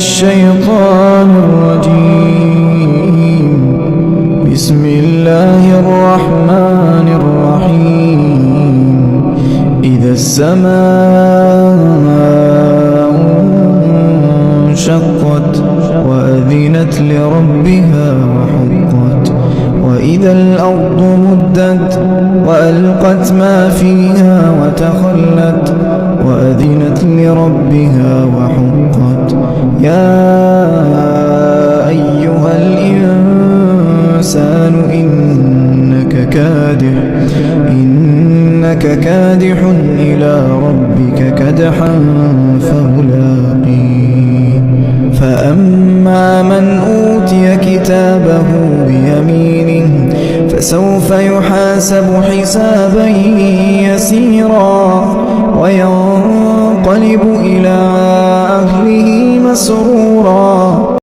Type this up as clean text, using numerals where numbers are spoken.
الشيطان الرجيم. بسم الله الرحمن الرحيم. إذا السماء انشقت وأذنت لربها وحقت، وإذا الأرض مدت وألقت ما فيها وتخلت وأذنت لربها وحقت. يا أيها الإنسان إنك كادح إلى ربك كدحا فملاقيه. فأما من أوتي كتابه بيمينه فسوف يحاسب حسابا يسيرا وينقلب إلى أهله مسرورا